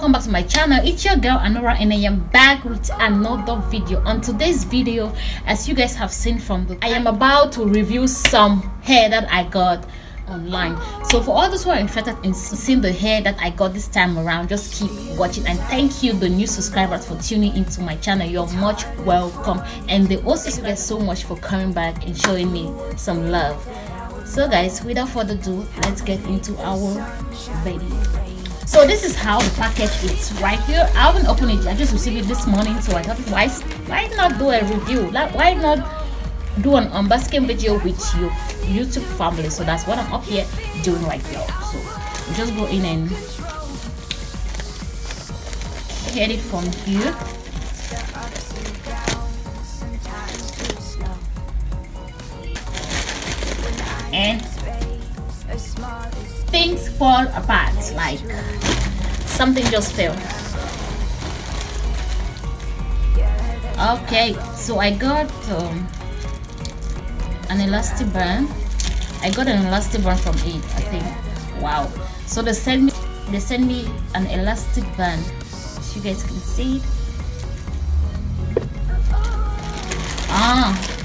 welcome back to my channel. It's your girl Anora and I am back with another video. On today's video, as you guys have seen from the I am about to review some hair that I got online. So for all those who are interested in seeing the hair that I got this time around, just keep watching. And thank you the new subscribers for tuning into my channel. You're much welcome, and the also guys so much for coming back and showing me some love. So guys, without further ado, let's get into our video. So this is how the package is right here. I haven't opened it. I just received it this morning, so I thought, why not do a review? Like, why not do an unboxing video with your YouTube family? So that's what I'm up here doing right now. So we just go in and get it from here. And things fall apart, like something just fell. Okay, so I got an elastic band. I got an elastic band from it, I think. Wow. So they sent me an elastic band. As you guys can see it.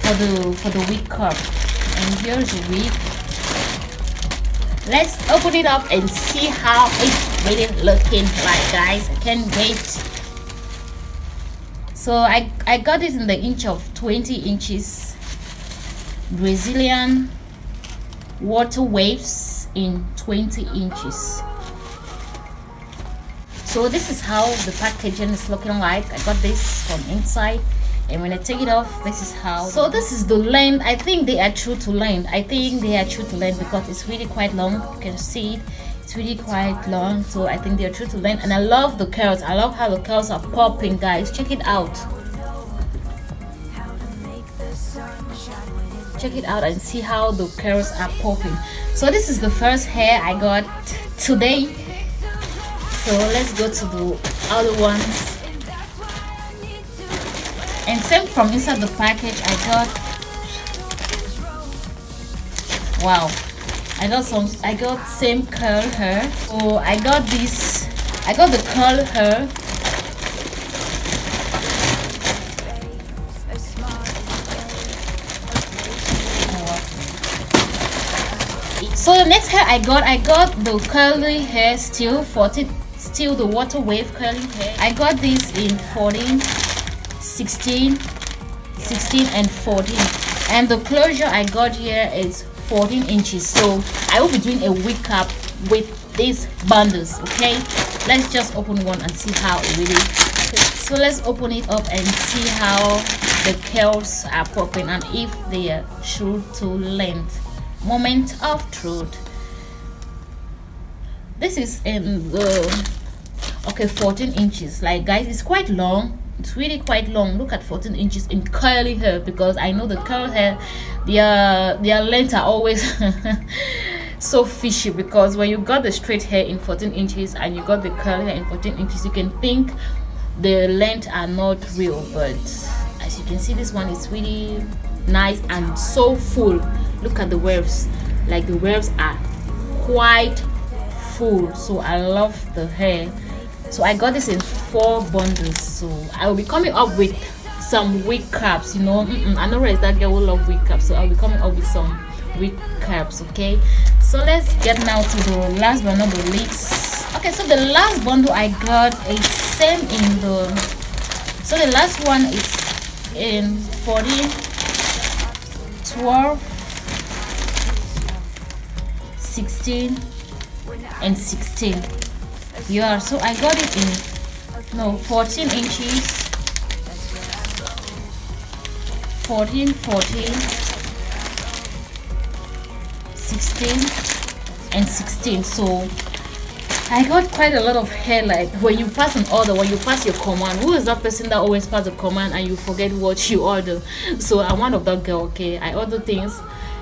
For the wig cup. And here's a wig. Let's open it up and see how it's really looking like, guys. I can't wait. So I got it in the inch of 20 inches Brazilian water waves in 20 inches. So this is how the packaging is looking like. I got this from inside, and when I take it off, this is how. So this is the length. I think they are true to length. Because it's really quite long. You can see it. It's really quite long. So I think they are true to length. And I love the curls. I love how the curls are popping, guys. Check it out. Check it out and see how the curls are popping. So this is the first hair I got today. So let's go to the other ones. And same from inside the package, I got, wow, I got same curl hair. So I got the curl hair. So the next hair I got the curly hair still the water wave curly hair. I got this in 14, 16 and 14, and the closure I got here is 14 inches. So I will be doing a wig cap with these bundles. Okay, let's just open one and see how it really so let's open it up and see how the curls are popping and if they are true to length. Moment of truth. This is in the 14 inches. Like, guys, it's quite long. It's really quite long. Look at 14 inches in curly hair, because I know the curl hair, their length are always so fishy, because when you got the straight hair in 14 inches and you got the curly hair in 14 inches, you can think the length are not real. But as you can see, this one is really nice and so full. Look at the waves. Like, the waves are quite full. So I love the hair. So I got this in 4 bundles. So I will be coming up with some wig caps. You know, I know is that girl who love wig caps. So I'll be coming up with some wig caps. Okay. So let's get now to the last but not the least. Okay. So the last bundle I got is same in the. So the last one is in 14, 12, 16, and 16. Yeah, so I got it in 14 inches, 14, 16 and 16. So I got quite a lot of hair. Like, when you pass an order, when you pass your command, who is that person that always pass the command and you forget what you order? So I'm one of that girl. Okay, I order things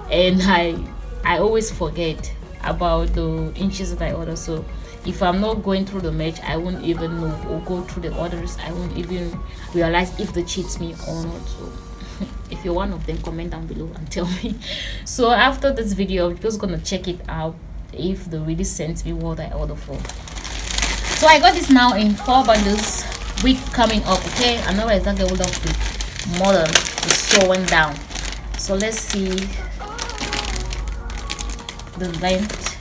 and I always forget about the inches that I order. So if I'm not going through the match, I won't even know, or go through the orders, I won't even realize if they cheat me or not. So if you're one of them, comment down below and tell me. So after this video, I'm just gonna check it out if they really sent me what I ordered for. So I got this now in 4 bundles. Week coming up, okay? I know exactly what of the model is sewing down. So let's see the length.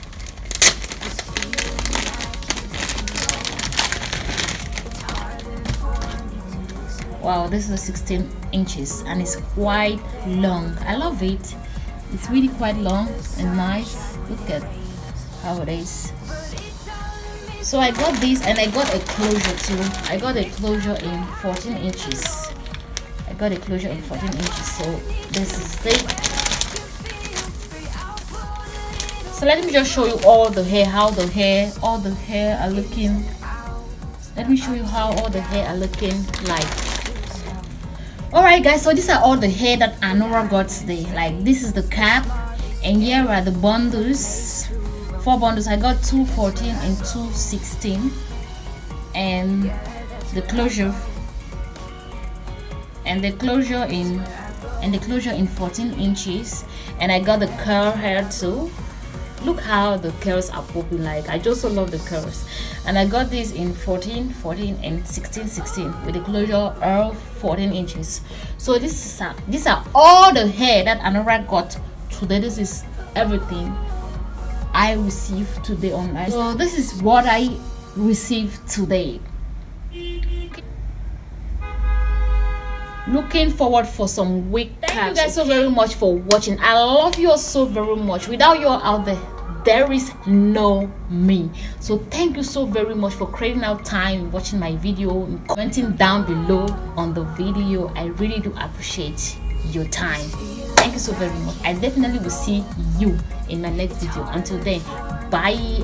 Wow, this is 16 inches and it's quite long. I love it. It's really quite long and nice. Look at how it is. So I got this and I got a closure too. I got a closure in 14 inches. I got a closure in 14 inches. So this is it. So let me just show you all the hair, all the hair are looking. Let me show you how all the hair are looking like. Alright guys, so these are all the hair that Anora got today. Like this is the cap and here are the bundles. 4 bundles. I got 214 and 216 and the closure in 14 inches, and I got the curl hair too. Look how the curls are popping. Like I just so love the curls. And I got this in 14 and 16 with the closure of 14 inches. So these are all the hair that Anora got today. This is everything I received today online. So this is what I received today. Looking forward for some week. Thank you guys so very much for watching. I love you all so very much. Without you all out there is no me. So thank you so very much for creating out time watching my video and commenting down below on the video. I really do appreciate your time. Thank you so very much. I definitely will see you in my next video. Until then, bye.